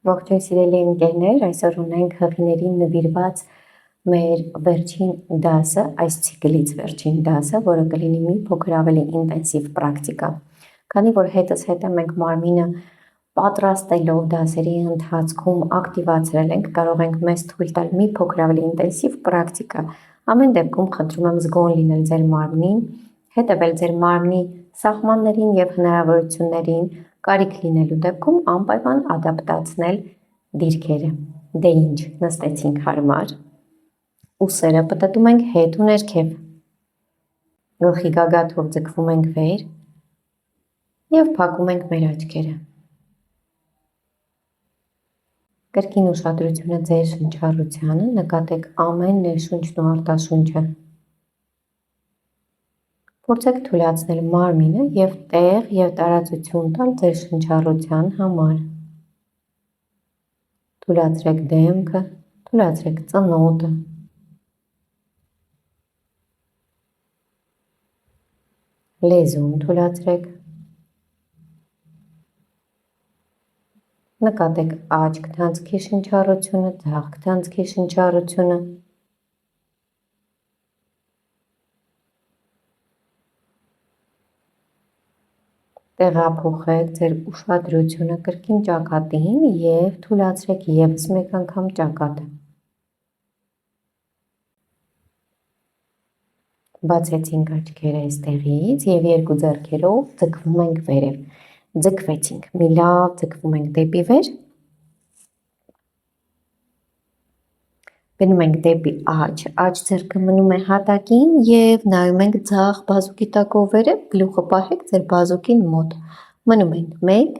Ողջույն սիրելի ընկերներ, այսօր ունենք հղիներին նվիրված մեր վերջին դասը, այս ցիկլից վերջին դասը, որը կլինի մի փոքր ավելի ինտենսիվ պրակտիկա։ Քանի որ հետս հետը մենք մարմինը պատրաստելով դասերի ընթացքում ակտիվացրել ենք, կարող ենք մեզ թույլ տալ մի փոքր ավելի ինտենսիվ պրակտիկա։ Ամեն դեպքում խնդրում եմ զգոն լինել ձեր մարմնին, հետևել ձեր մարմնի սահմաններին եւ հնարավորություններին, կարիք լինելու դեպքում անպայման ադապտացնել դիրքերը։ Դե ինչ, նստեցինք հարմար, ուսերը պտտում ենք հետ ու ներքև, գլխի գագաթով ձգվում ենք վեր եւ փակում ենք մեր աչքերը։ Կրկին ուշադրությունը ձեր շնչառությանը, նկատեք ամեն ներշունչն ու արտաշունչը։ Փորձեք թույլատրել մարմինը եւ տեղ եւ տարածություն տալ ձեր շնչառության համար։ Թույլատրեք դեմքը, թույլատրեք ծնոտը։ Լեզուն թույլատրեք։ Նկատեք աջ քթանցքի շնչառությունը, ձախ քթանցքի շնչառությունը։ Տեղափոխեք ձեր ուշադրությունը կրկին ճակատին եւ թույլատրեք եւս մեկ անգամ ճակատը։ Բացեցինք աչքերը այստեղից եւ երկու ձեռքերով ձգվում ենք վերև։ Ձգվեցինք, մի լավ ձգվում ենք դեպի վեր։ Գնում ենք դեպի աջ, աջ ձեռքը մնում է հատակին եւ նայում ենք ձախ բազուկի տակով վերև, գլուխը պահեք ձեր բազուկին մոտ։ Մնում ենք 1,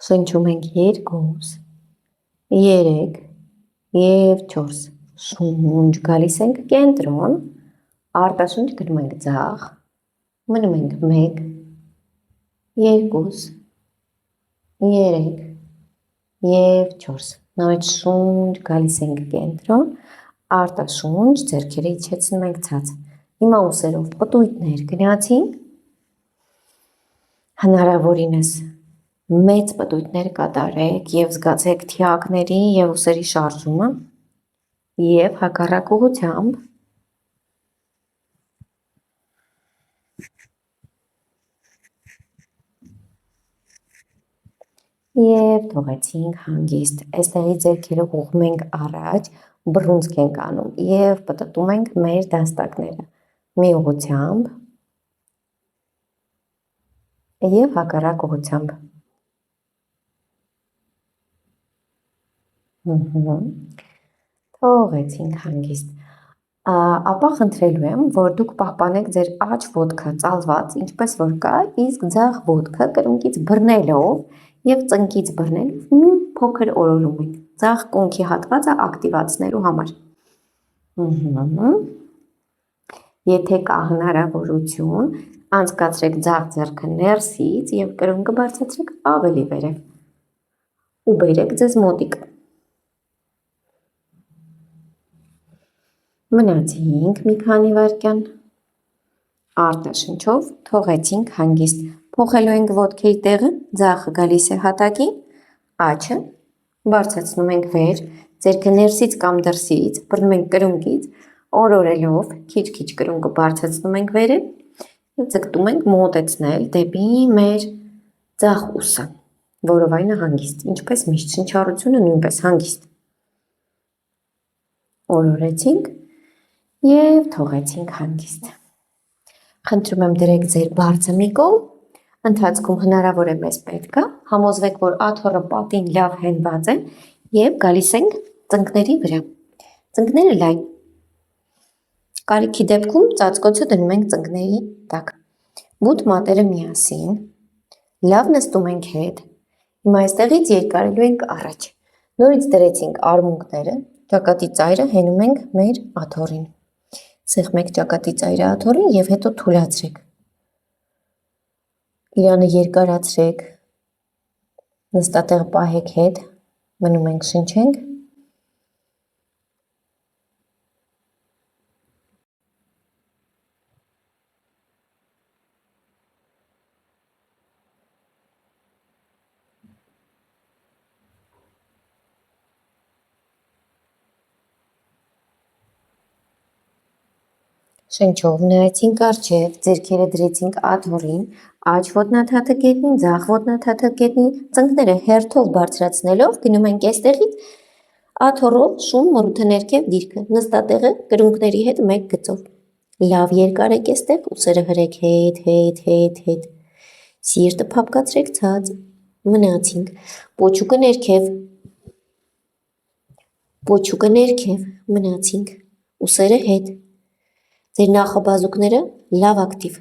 շնչում ենք 2, 3 եւ 4։ Շունչ, գալիս ենք կենտրոն, արտաշունչ գնում ենք ձախ, մնում ենք 1, 2, 3 եւ 4։ Նորից շունչ, գալիս ենք կենտրոն, արտաշունչ, ձեռքերը իջեցնում ենք ցած։ Հիմա ուսերով պտույտներ գնացին, հնարավորինս մեծ պտույտներ կատարեք եւ զգացեք թիակների եւ ուսերի շարժումը եւ հակառակ ուղղությամբ եւ թողեցինք հանգիստ։ Այստեղի ձեռքերը ուղղում ենք առաջ, բռունցք ենք անում եւ պտտում ենք մեր դաստակները մի ուղղությամբ եւ հակառակ ուղղությամբ։ Թողեցինք հանգիստ։ Ապա խնդրելու եմ, որ դուք պահպանեք ձեր աջ ոտքը ծալված, ինչպես որ կա, իսկ ձախ ոտքը կրունկից բռնելով եւ ծնկից բռնելով մի փոքր օրորում եք ձախ կոնքի հատվածը ակտիվացնելու համար։ Եթե կա հնարավորություն, անցկացրեք ձախ ձեռքը ներսից եւ կրունկը բարձրացրեք ավելի վերև ու բերեք ձեզ մոտիկ։ Մնացինք մի քանի վայրկյան, արտաշնչով թողեցինք հանգիստ, փոխելու ենք ոտքի տեղը, ձախը գալիս է հատակին, աչը բարձրացնում ենք վեր, ձեռքը ներսից կամ դրսից, բռնում ենք կրունկից, օրորելով, քիչ-քիչ կրունկը բարձրացնում ենք վերև եւ ձգտում ենք մոտեցնել դեպի մեր ձախ ուսը, որովայնը հանգիստ, ինչպես միշտ շնչառությունը նույնպես հանգիստ։ Օրորեցինք եւ թողեցինք հանգիստ։ Խնդրում եմ դրեք ձեր բարձը մի կողմ, ընթացքում հնարավոր է մեզ պետք է, համոզվեք, որ աթոռը պատին լավ հենված է եւ գալիս ենք ծնկների վրա։ Ծնկները լայն։ Կարիքի դեպքում ծածկոցը դնում ենք ծնկների տակ։ Բութ մատերը միասին, լավ նստում ենք հետ։ Հիմա այստեղից երկարելու ենք առաջ։ Նորից դրեցինք արմունկները, ճակատի ծայրը հենում ենք մեր աթոռին։ Սեղմեք ճակատի ծայրը աթոռին եւ հետո թուլացրեք։ Իրանը երկարացրեք, նստատեղ պահեք հետ, մնում ենք շնչենք։ Շնչով նայեցինք առջև, ձեռքերը դրեցինք աթոռին, աջ ոտնաթաթը գետնին, ձախ ոտնաթաթը գետնին, ծնկները հերթով բարձրացնելով գնում ենք այստեղից աթոռով շուն մորութը ներքև դիրքը, նստատեղը կրունկների հետ մեկ գծով։ Լավ երկար եք այստեղ, ուսերը հրեք հետ, սիրտը փափկացրեք ցած, մնացինք, պոչուկը ներքև, մնացինք, ուսերը հետ, ձեր նախաբազուկները լավ ակտիվ։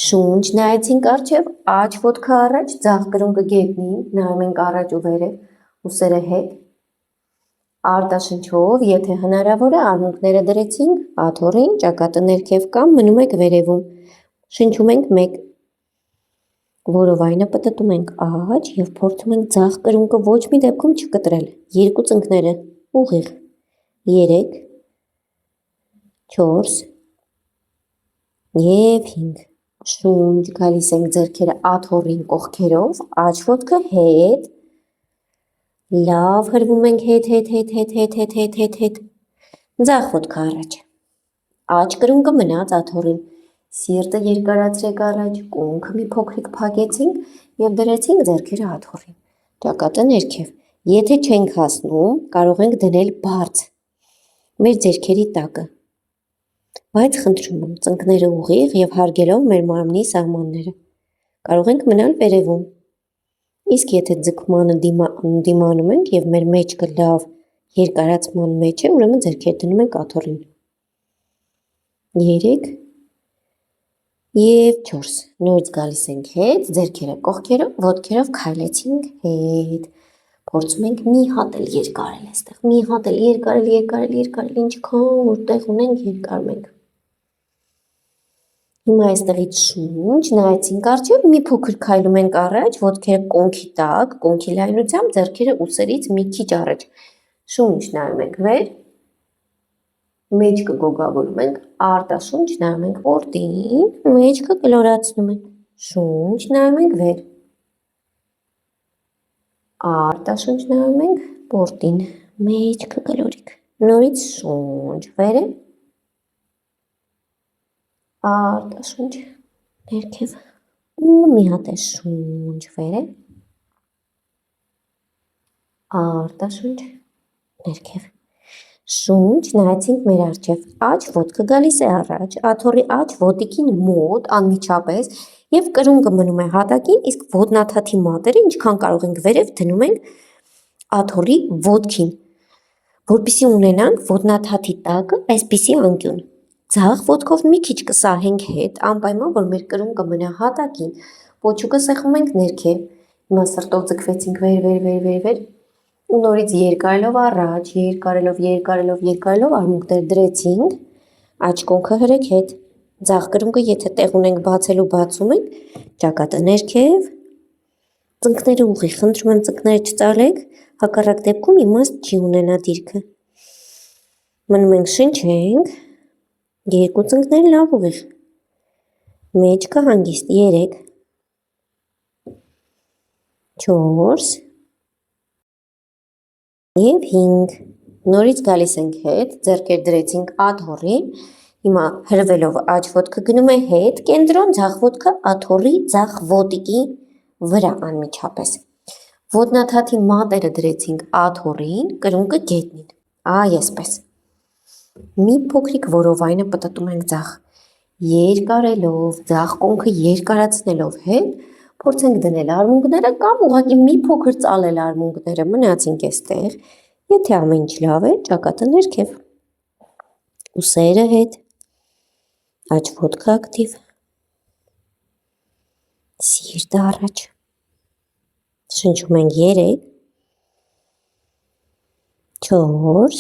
Շունչ նայեցինք առջև, աջ ոտքը առաջ, ձախ կրունկը գետնին, նայում ենք առաջ ու վերև, ուսերը հետ, արտաշնչով, եթե հնարավոր է, արմունկները դրեցինք աթոռին, ճակատը ներքև կամ մնում եք վերևում, շնչում ենք մեկ, որովայնը պտտում ենք աջ և փորձում ենք ձախ կրունկը ոչ մի դեպքում չկտրել, երկու ծնկները ուղիղ, 3, 4 և 5, շունչ, գալիս ենք ձեռքերը աթոռին կողքերով, աջ ոտքը հետ, լավ հրվում ենք հետ, ձախ ոտքը առաջ, աջ կրունկը մնաց աթոռին, սիրտը երկարացրեք առաջ, կոնքը մի փոքրիկ փակեցինք և դրեցինք ձեռքերը աթոռին, ճակատը ներքև, եթե չենք հասնում, կարող ենք դնել բարձ, մեր ձեռքերի տակը, բայց խնդրում եմ ծնկները ուղիղ և հարգելով մեր մարմնի սահմանները, կարող ենք մնալ վերևում, իսկ եթե ձգմանը դիմանում ենք և մեր մեջքը լավ երկարացման մեջ է, ուրեմն ձեռքերը դնում ենք աթոռին, 3 և 4, նորից գալիս ենք հետ, ձեռքերը կողքերով, ոտքերով քայլեցինք հետ, փորձում ենք մի հատ էլ երկարել այստեղ, մի հատ էլ երկարել, ինչքան որ տեղ ունենք երկարում ենք։ Հիմա այստեղից շունչ, նայեցինք առջև, մի փոքր քայլում ենք առաջ, ոտքերը կոնքի տակ, կոնքի լայնությամբ, ձեռքերը ուսերից մի քիչ առաջ, շունչ նայում ենք վեր, մեջքը գոգավորում ենք, արտաշունչ նայում ենք որդին, մեջքը կլորացնում ենք, շունչ նայում ենք վեր, արտաշունչ նայում ենք որդին, մեջքը կլորիկ, նորից շունչ վեր է, արտաշունչ ներքև ու մի հատ է շունչ վեր է, արտաշունչ ներքև, շունչ նայեցինք մեր առջև, աջ ոտքը գալիս է առաջ, աթոռի աջ ոտիկին մոտ անմիջապես և կրունկը մնում է հատակին, իսկ ոտնաթաթի մատերը ինչքան կարող ենք վերև դնում ենք աթոռի ոտքին, որպեսզի ունենանք ոտնաթաթի տակը այսպիսի անկյուն, ձախ ոտքով մի քիչ կսահենք հետ, անպայման որ մեր կրունկը մնա հատակին, պոչուկը սեղմում ենք ներքև, հիմա սրտով ձգվեցինք վեր ու նորից երկարելով առաջ, երկարելով արմունկներ դրեցինք, աջ կոնքը հրեք հետ, ձախ կրունկը եթե տեղ ունենք բացելու բացում ենք, ճակատը ներքև, ծնկները ուղիղ, խնդրում եմ ծնկները չծալեք, հակառակ դեպքում իմաստ չի ունենա դիրքը, մնում ենք շնչենք, երկու ծնկներ լավ ուղիղ, մեջքը հանգիստ, 3, 4 և 5, նորից գալիս ենք հետ, ձեռքեր դրեցինք աթոռին, հիմա հրվելով աջ ոտքը գնում է հետ, կենտրոն, ձախ ոտքը աթոռի ձախ ոտիկի վրա անմիջապես, ոտնաթաթի մատերը դրեցինք աթոռին, կրունկը գետնին, այսպես, մի փոքրիկ որովայնը պտտում ենք ձախ, երկարելով, ձախ կոնքը երկարացնելով հետ, փորձենք դնել արմունկները կամ ուղղակի մի փոքր ծալել արմունկները, մնացինք այստեղ, եթե ամեն ինչ լավ է, ճակատը ներքև, ուսերը հետ, աջ ոտքը ակտիվ, սիրտը առաջ, շնչում ենք 3, 4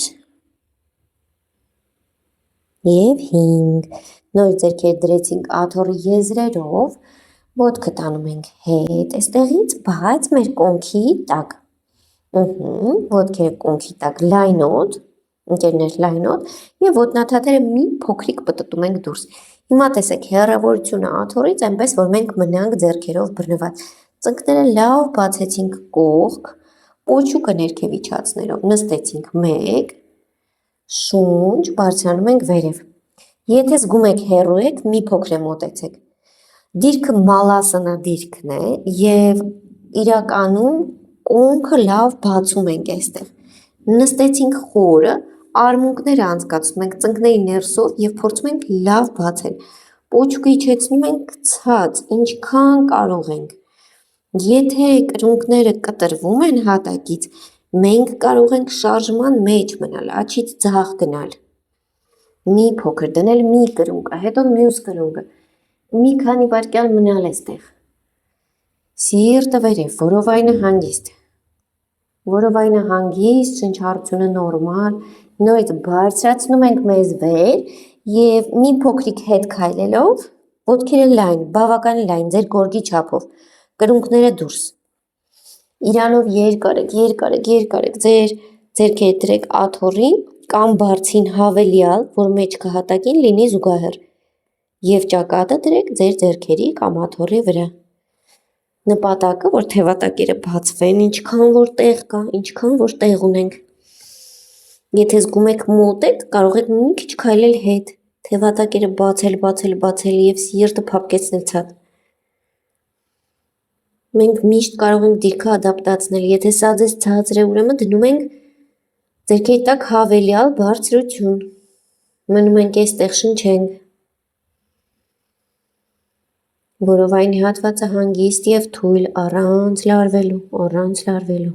և 5, նոր ձեռքեր դրեցինք աթոռի եզրերով, ոտքը տանում ենք հետ այստեղից, բայց մեր կոնքի տակ, ոտքերը կոնքի տակ լայնոտ, ընկերներ լայնոտ և ոտնաթաթերը մի փոքրիկ պտտում ենք դուրս, հիմա տեսեք հեռավորությունը աթոռից այնպես, որ մենք մնանք ձեռքերով բռնված, ծնկները լավ բացեցինք կողք, պոչուկը ներքև իջացնելով, նստեցինք 1, շունչ, բարձրանում ենք վերև, Եթե զգում եք հեռու եք, մի փոքր մոտեցեք։ Դիրքը մալասանա դիրքն է եւ իրականում կոնքը լավ բացում ենք այստեղ։ Նստեցինք խորը, արմունկները անցկացնում ենք ծնկների ներսով եւ փորձում ենք լավ բացել։ Պոչուկը իջեցնում ենք ցած, ինչքան կարող ենք։ Եթե կրունկները կտրվում են հատակից, մենք կարող ենք շարժման մեջ մնալ, աչից ձախ գնալ։ Մի փոքր դնել մի կրունկը, հետո մյուս կրունկը։ Մի քանի վայրկյան մնալ այստեղ։ Սիրտը վերև, որովայնը հանգիստ։ Որովայնը հանգիստ, շնչառությունը նորմալ, նույնիսկ բարձրացնում ենք մեզ վեր եւ մի փոքրիկ հետ քայլելով, ոտքերը լայն, բավական լայն, ձեր գորգի չափով, կրունկները դուրս։ Իրանով երկարեք, ձեր ձեռքերը դրեք աթոռին կամ բարձին հավելյալ, որ մեջքը հատակին լինի զուգահեռ, եւ ճակատը դրեք ձեր ձեռքերի կամ աթոռի վրա։ Նպատակը, որ թևատակերը բացվեն, ինչքան որ տեղ կա, ինչքան որ տեղ ունենք։ Եթե զգում եք մոտ եք, կարող եք մի քիչ քայլել հետ, թևատակերը բացել եւ սիրտը փափկեցնել ցած։ Մենք միշտ կարող ենք դիրքը ադապտացնել, եթե սա ձեզ ցածր է, ուրեմն դնում ենք ձեռքերի տակ հավելյալ բարձրություն։ Մնում ենք այստեղ, շնչենք։ Որովայնի հատվածը հանգիստ եւ թույլ, առանց լարվելու։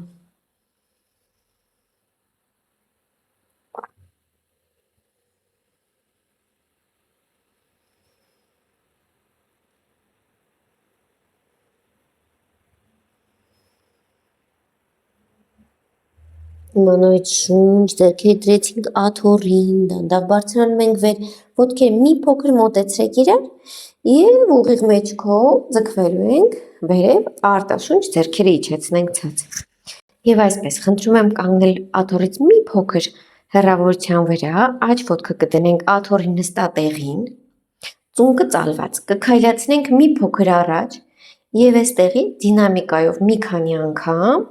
Մանոյդ շունչ, ձեռքերը դրեցինք աթոռին, դանդաղ բարձրանում ենք վեր, ոտքերը մի փոքր մոտեցրեք իրար եւ ուղիղ մեջքով ձգվելու ենք վերև, արտաշունչ ձեռքերը իջեցնենք ցած։ Եվ այսպես, խնդրում եմ կանգնել աթոռից մի փոքր հեռավորության վրա, աջ ոտքը կդնենք աթոռի նստատեղին, ծունկը ծալված, կքայլացնենք մի փոքր առաջ եւ այստեղի դինամիկայով մի քանի անգամ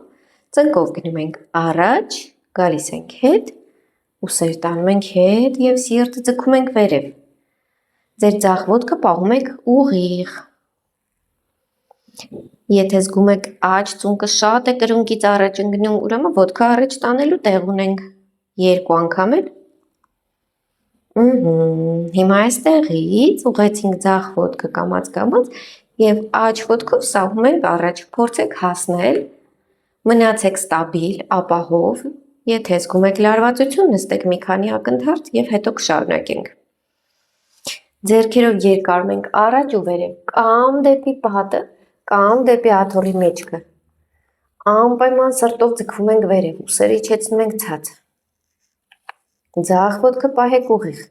ծնկով գնում ենք առաջ, գալիս ենք հետ, ուսեր տանում ենք հետ եւ սիրտը ձգում ենք վերև։ Ձեր ձախ ոտքը պահում եք ուղիղ։ Եթե զգում եք աջ ծունկը շատ է կրունկից առաջ ընկնում, ուրեմն ոտքը առաջ տանելու տեղ ունենք։ Երկու անգամ էլ։ Հիմա այստեղից ուղեցինք ձախ ոտքը կամաց եւ աջ ոտքով սահում ենք առաջ, փորձեք հասնել։ Մնացեք ստաբիլ, ապահով, եթե զգում եք լարվածություն, նստեք մի քանի ակնթարթ եւ հետո կշարունակենք։ Ձեռքերով երկարում ենք առաջ ու վերև, կամ դեպի պատը, կամ դեպի աթոռի մեջքը։ Անպայման սրտով ձգվում ենք վերև, ուսերը իջեցնում ենք ցած։ Ձախ ոտքը պահեք ուղիղ։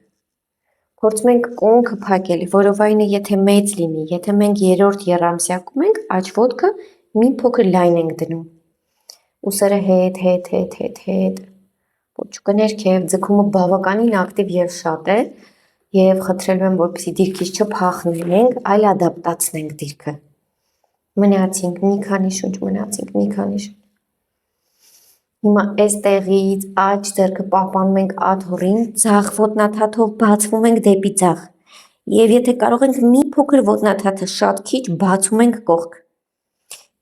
Փորձում ենք կոնքը փակել, որովայնը եթե մեծ լինի, եթե մենք երրորդ եռամսյակում ենք, աջ ոտքը մի փոքր լայն ենք դնում։ Ուսերը հետ, պոչուկը ներքև, ձգումը բավականին ակտիվ եւ շատ է եւ խնդրելու եմ, որպեսզի դիրքից չփախնենք, այլ ադապտացնենք դիրքը։ Մնացինք մի քանի շունչ, Հիմա այստեղից աջ ձեռքը պահպանում ենք աթոռին, ձախ ոտնաթաթով բացվում ենք դեպի ձախ։ Եվ եթե կարող ենք մի փոքր ոտնաթաթը շատ քիչ բացում ենք կողք։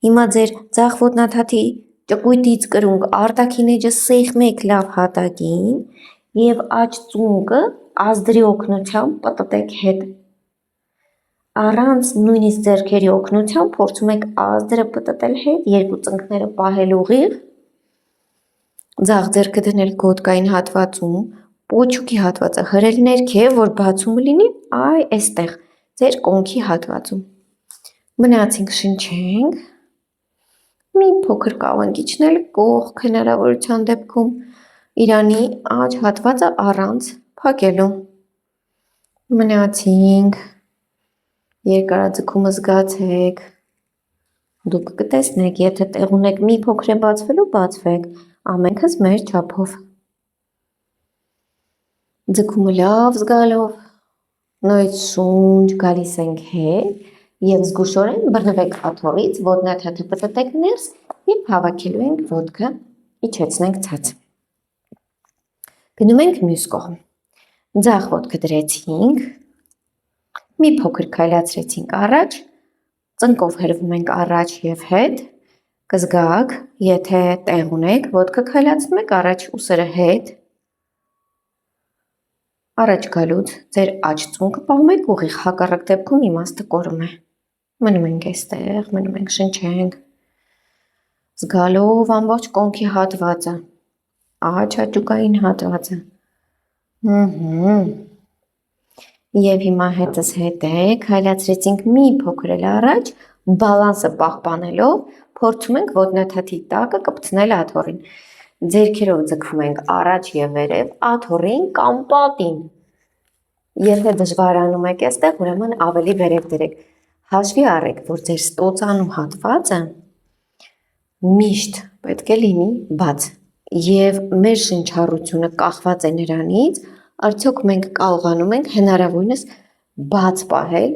Հիմա ձեր ձախ ոտնաթաթի ճկույտից կրունկ արտաքին էջը սեղմեք լավ հատակին եւ աջ ծունկը ազդրի օգնությամբ պտտեք հետ։ Առանց նույնիսկ ձեռքերի օգնությամբ փորձում եք ազդրը պտտել հետ, երկու ծնկները պահել ուղիղ, ձախ ձեռքը դնել գոտկային հատվածում, պոչուկի հատվածը հրել ներքև, որ բացումը լինի այստեղ, ձեր կոնքի հատվածում։ Մնացինք, շնչենք, մի փոքր կարող ենք իջնել կողք հնարավորության դեպքում, իրանի աջ հատվածը առանց փակելու։ Մնացինք, երկարաձգումը զգացեք, դուք կտեսնեք, եթե տեղ ունեք մի փոքր է բացվելու, բացվեք, ամենքս մեր չափով։ Ձգումը լավ զգալով, նույնիսկ շունչ, գալիս ենք հետ եւ զգուշորեն բռնվեք աթոռից, ոտնաթաթը պտտեք ներս եւ հավաքելու ենք ոտքը, իջեցնենք ցած։ Գնում ենք մյուս կողմ։ Ձախ ոտքը դրեցինք, մի փոքր քայլացրեցինք առաջ, ծնկով հրվում ենք առաջ և հետ, կզգաք, եթե տեղ ունեք, ոտքը քայլացնում եք առաջ ուսերը հետ, առաջ գալուց ձեր աջ ծունկը պահում եք ուղիղ, հակառակ դեպքում իմաստը կորում է, մնում ենք այստեղ, մնում ենք, շնչենք, զգալով ամբողջ կոնքի հատվածը, աջ հաճուկային հատվածը, և հիմա հետս հետ եք, քայլացրեցինք մի փոքր էլ առաջ, բալանսը պահպանելով, փորձում ենք ոտնաթաթի տակը կպցնել աթոռին, ձեռքերով ձգվում ենք առաջ և վերև, աթոռին կամ պատին, եթե դժվարանում եք այստեղ, ուրեմն ավելի վերև դրեք, հաշվի առեք, որ ձեր ստոծանու հատվածը միշտ պետք է լինի բաց, և մեր շնչառությունը կախված է նրանից, արդյոք մենք կարողանում ենք հնարավորինս բաց պահել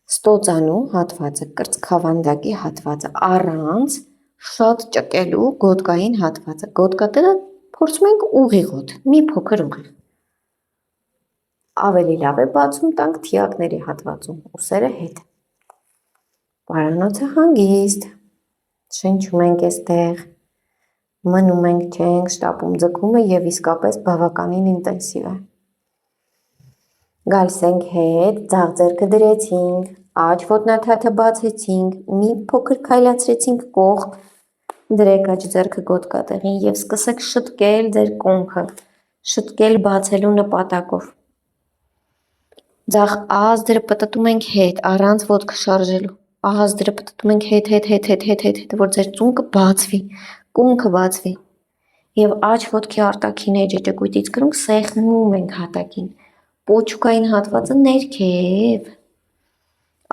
ստոծանու հատվածը, կրծքավանդակի հատվածը, առանց շատ ճկելու գոտկային հատվածը, գոտկատերը փորձում ենք ուղիղ օդ, մի փոքր ուղիղ, ավելի լավ է բացում տանք թիակների հատվածում, ուսերը հետ, պարանոցը հանգիստ, շնչում ենք այստեղ, մնում ենք, չենք շտապում, ձգումը և իսկապես բավականին ինտենսիվ է, գալիս ենք հետ, ձախ ձեռքը դրեցինք, աջ ոտնաթաթը բացեցինք, մի փոքր քայլացրեցինք կողմ, դրեք աջ ձեռքը գոտկատեղին և սկսեք շտկել ձեր կոնքը, շտկել բացելու նպատակով, ձախ ազդրը պտտում ենք հետ, առանց ոտքը շարժելու, ազդրը պտտում ենք հետ, որ ձեր ծունկը բացվի, կոնքը բացվի, և աջ ոտքի արտաքին էջը ճկույտից կրունկ սեղմում ենք հատակին, պոչուկային հատվածը ներքև,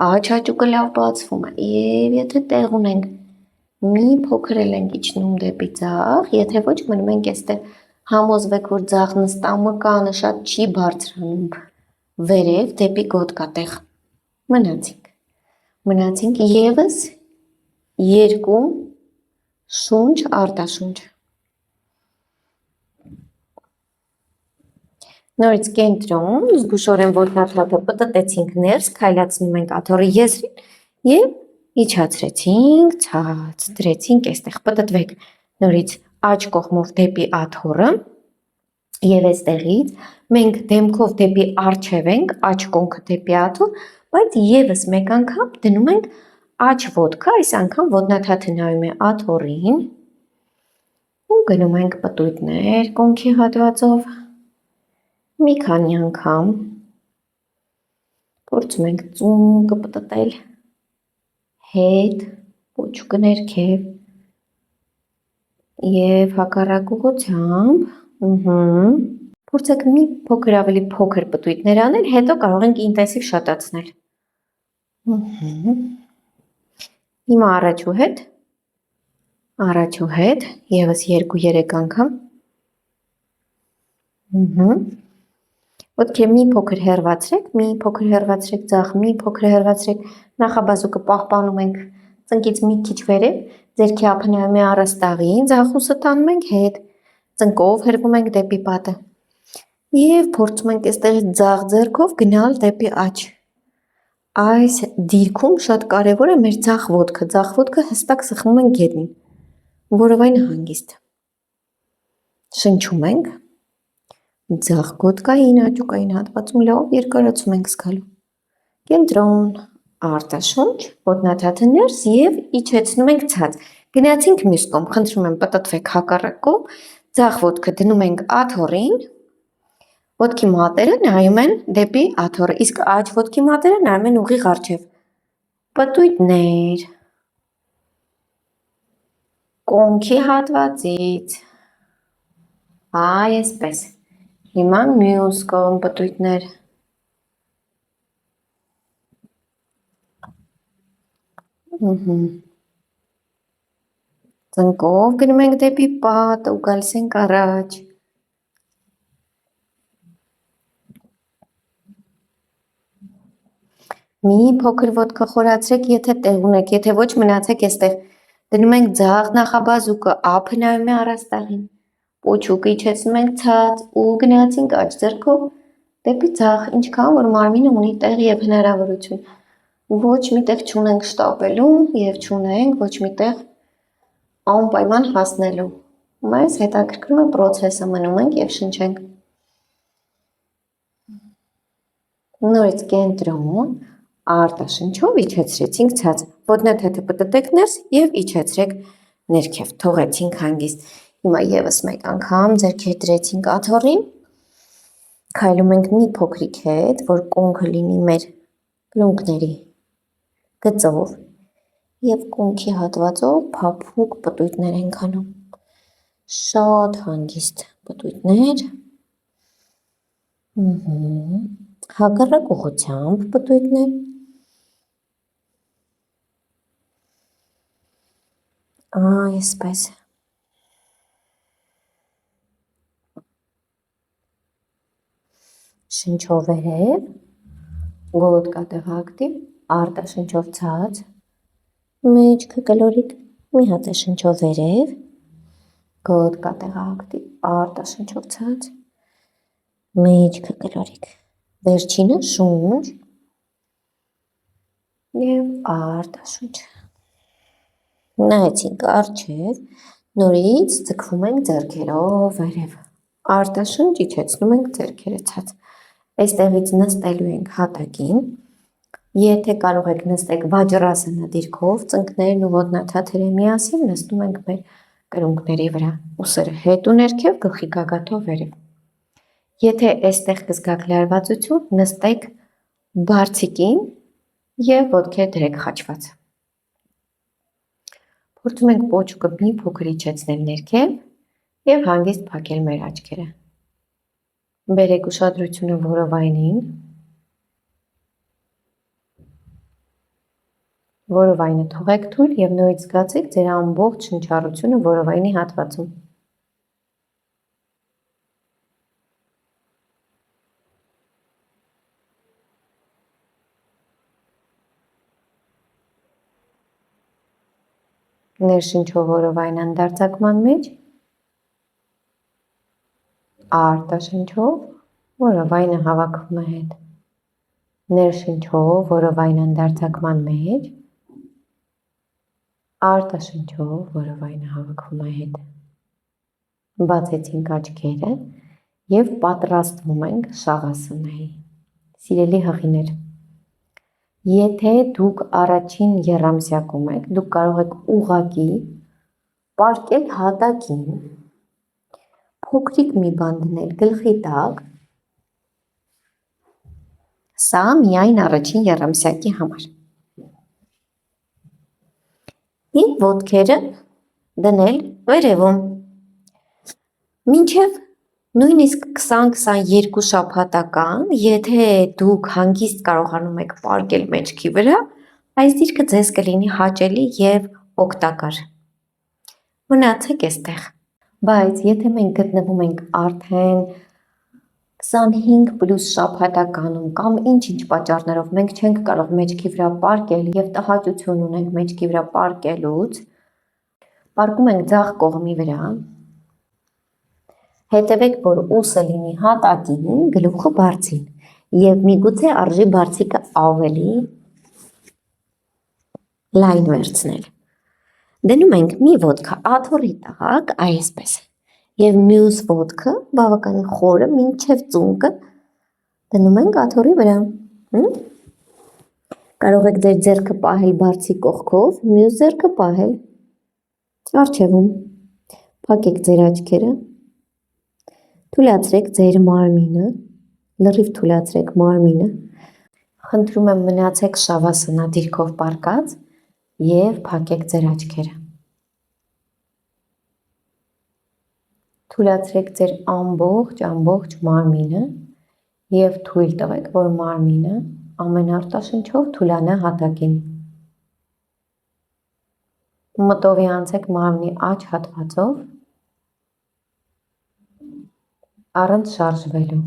աջ հաճուկը լավ բացվում է, և եթե տեղ ունենք, մի փոքր էլ ենք իջնում դեպի ձախ, եթե ոչ մնում ենք այստեղ, համոզվեք, որ ձախ նստամկանը շատ չի բարձրանում, վերև դեպի գոտկատեղ, մնացինք ևս երկու շունչ արտաշունչ, նորից կենտրոն, զգուշորեն ոտնաթաթը պտտեցինք ներս, քայլացնում ենք աթոռի եզրին և իջացրեցինք, ցած, դրեցինք այստեղ, պտտվեք, նորից աջ կողմով դեպի աթոռը և այստեղից մենք դեմքով դեպի առջև ենք, աջ կոնքը դեպի աթոռ, բայց ևս մեկ անգամ դնում ենք աջ ոտքը, այս անգամ ոտնաթաթը նայում է աթոռին ու գնում ենք պտույտներ կոնքի հատվածով, մի քանի անգամ, փորձում ենք ծունկը պտտել, հետ, պոչուկը ներքև և հակառակ ուղղությամբ, փորձեք մի փոքր ավելի փոքր պտույտներ անել, հետո կարող ենք ինտենսիվ շատացնել, հիմա առաջ ու հետ, ևս 2-3 անգամ, ոտքերը մի փոքր հեռվացրեք ձախ, մի փոքր հեռվացրեք, նախաբազուկը պահպանում ենք ծնկից մի քիչ վերև, ձեռքի ափը նայում է առաստաղին, ձախ ուսը տանում ենք հետ, ծնկով հրվում ենք դեպի պատը և փորձում ենք այստեղից ձախ ձեռքով գնալ դեպի աջ, այս դիրքում շատ կարևոր է մեր ձախ ոտքը հստակ սխմում ենք գետնին, որովայն հանգիստ, շնչում ենք, ձախ գոտկային հաճուկային հատվածում լավ երկարացում ենք զգալու, կենտրոն, արտաշունչ, ոտնաթաթը ներս և իջեցնում ենք ցած, գնացինք մյուս կողմ, խնդրում եմ պտտվեք հակառակ կողմ, ձախ ոտքը դնում ենք աթոռին, ոտքի մատերը նայում են դեպի աթոռը, իսկ աջ ոտքի մատերը նայում են ուղիղ առջև, պտույտներ, կոնքի հատվածից, այսպես, հիմա մյուս կողմ պտույտներ, ծնկով գնում ենք դեպի պատը ու գալիս ենք առաջ, մի փոքր ոտքը խորացրեք, եթե տեղ ունեք, եթե ոչ մնացեք այստեղ, դնում ենք ձախ նախաբազուկը, ափը նայում է առաստաղին, պոչուկը իջեցնում ենք ցած ու գնացինք աջ ձեռքով դեպի ձախ, ինչքան որ մարմինը ունի տեղ եւ հնարավորություն։ Ոչ միտեղ չունենք շտապելու եւ չունենք ոչ միտեղ անպայման հասնելու։ Մեզ հետաքրքրում է process-ը, մնում ենք եւ շնչենք։ Նորից կենտրոն, արտաշնչով իջեցրեցինք ցած, ոտնաթեթը պտտեք ներս եւ իջեցրեք ներքև, թողեցինք հանգիստ։ Հիմա եւս մեկ անգամ ձեռքեր դրեցինք աթոռին, քայլում ենք մի փոքրիկ հետ, որ կոնքը լինի մեր կրունկների գծով եւ կոնքի հատվածով փափուկ պտույտներ ենք անում։ Շատ հանգիստ պտույտներ։ Հակառակ ուղղությամբ պտույտներ։ Այսպես։ Շնչով վերև, գոտկա տեղակտիվ, արտաշնչով ցած, մեջքը կլորիկ, մի հատ է շնչով վերև, գոտկա տեղակտիվ, արտաշնչով ցած, մեջքը կլորիկ, վերջինը շունչ և արտաշունչ։ Նայեցինք առջև, նորից ձգվում ենք ձեռքերով վերև, արտաշունչ իջեցնում ենք ձեռքերը ցած, այստեղից նստելու ենք հատակին, եթե կարող եք նստեք վաջրասանա դիրքով, ծնկներն ու ոտնաթաթերը միասին նստում ենք մեր կրունկների վրա, ուսերը հետ ու ներքև, գլխի գագաթով վերև։ Եթե այստեղ կզգաք լարվածություն, նստեք բարձիկին և ոտքեր դրեք խաչված։ Փորձում ենք պոչուկը մի փոքր իջեցնել ներքև և հանգիստ փակել մեր աչքերը։ Բերեք ուշադրությունը որովայնին, որովայնը թողեք թույլ և նորից զգացեք ձեր ամբողջ շնչառությունը որովայնի հատվածում։ Ներշնչով որովայն անդարձակման մեջ, արտաշնչով որովայնը հավաքվում է հետ, ներշնչով որովայն անդարձակման մեջ, արտաշնչով որովայնը հավաքվում է հետ։ Բացեցինք աչքերը և պատրաստվում ենք շավասանայի։ Սիրելի հղիներ, եթե դուք առաջին եռամսյակում եք, դուք կարող եք ուղղակի պառկել հատակին, փոքրիկ մի բան դնել գլխի տակ, սա միայն առաջին եռամսյակի համար։ Եվ ոտքերը դնել վերևում։ Մինչև նույնիսկ 20-22 շաբաթական, եթե դուք հանգիստ կարողանում եք պառկել մեջքի վրա, այս դիրքը ձեզ կլինի հաճելի և օգտակար։ Մնացեք այստեղ։ Բայց եթե մենք գտնվում ենք արդեն 25+ շաբաթականում կամ ինչ-ինչ պատճառներով մենք չենք կարող մեջքի վրա պառկել և տհաճություն ունենք մեջքի վրա պառկելուց, պառկում ենք ձախ կողմի վրա, հետևեք, որ ուսը լինի հատակին, գլուխը բարձին և միգուցե արժի բարձիկը ավելի լայն վերցնել։ Դնում ենք մի ոտքը աթոռի տակ, այսպես, և մյուս ոտքը բավականին խորը մինչև ծունկը դնում ենք աթոռի վրա։ Կարող եք ձեր ձեռքը պահել բարձի կողքով, մյուս ձեռքը պահել առջևում։ Փակեք ձեր աչքերը, թուլացրեք ձեր մարմինը, լրիվ թուլացրեք մարմինը, խնդրում եմ մնացեք շավասանա դիրքով պառկած և փակեք ձեր աչքերը։ Թուլացրեք ձեր ամբողջ մարմինը և թույլ տվեք, որ մարմինը ամեն արտաշնչով թուլանա հատակին։ Մտովի անցեք մարմնի աջ հատվածով, առանց շարժվելու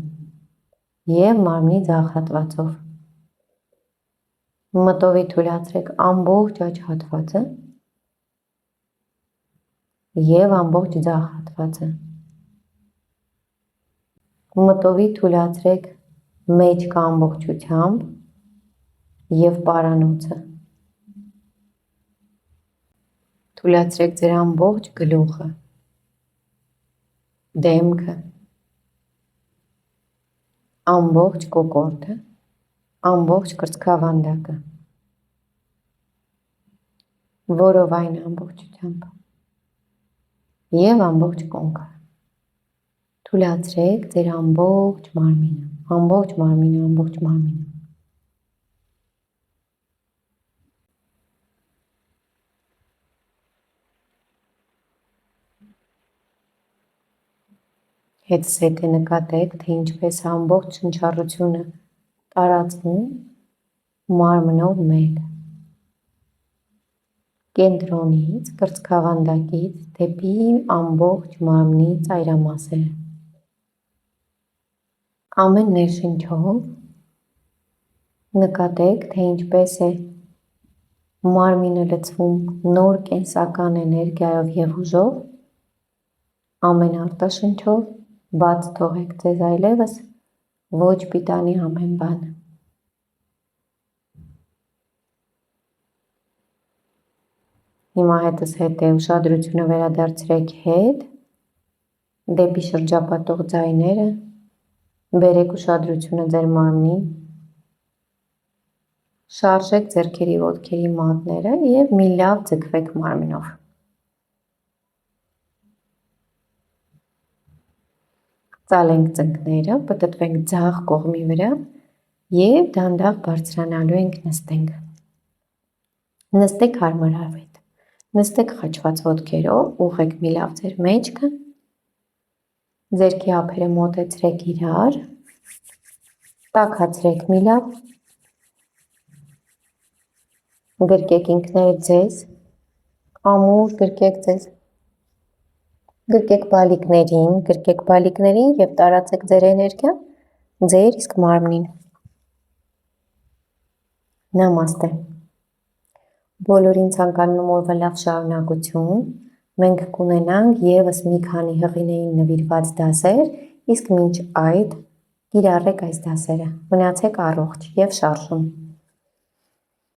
և մարմնի ձախ հատվածով։ Մտովի թուլացրեք ամբողջ աջ հատվածը և ամբողջ ձախ հատվածը։ Մտովի թուլացրեք մեջքը ամբողջությամբ և պարանոցը։ Թուլացրեք ձեր ամբողջ գլուխը, դեմքը, ամբողջ կոկորդը, ամբողջ կրծքավանդակը, որովայն ամբողջությամբ և ամբողջ կոնքը։ Թուլացրեք ձեր ամբողջ մարմինը, ամբողջ մարմինը, ամբողջ մարմինը։ Հետզհետե նկատեք, թե ինչպես ամբողջ շնչառությունը տարածվում մարմնով մեկ, կենտրոնից, կրծքավանդակից դեպի ամբողջ մարմնի ծայրամասերը։ Ամեն ներշնչով նկատեք, թե ինչպես է մարմինը լցվում նոր կենսական էներգիայով և ուժով, ամեն արտաշնչով բաց թողեք ձեզ այլևս ոչ պիտանի ամեն բան։ Հիմա հետզհետե ուշադրությունը վերադարձրեք հետ, դեպի շրջապատող ձայները, բերեք ուշադրությունը ձեր մարմնին, շարժեք ձեռքերի ոտքերի մատները և մի լավ ձգվեք մարմնով։ Ծալենք ծնկները, պտտվենք ձախ կողմի վրա և դանդաղ բարձրանալու ենք նստենք։ Նստեք հարմարավետ, նստեք խաչված ոտքերով, ուղղեք մի լավ ձեր մեջքը, ձեռքի ափերը մոտեցրեք իրար, տաքացրեք մի լավ, գրկեք ինքներդ ձեզ, ամուր գրկեք ձեզ, գրկեք բալիկներին և տարածեք ձեր էներգիան ձեր իսկ մարմնին։ Նամաստե։ Բոլորին ցանկանում օրվա լավ շարունակություն, մենք կունենանք ևս մի քանի հղիներին նվիրված դասեր, իսկ մինչ այդ կիրառեք այս դասերը, մնացեք առողջ և շարժուն։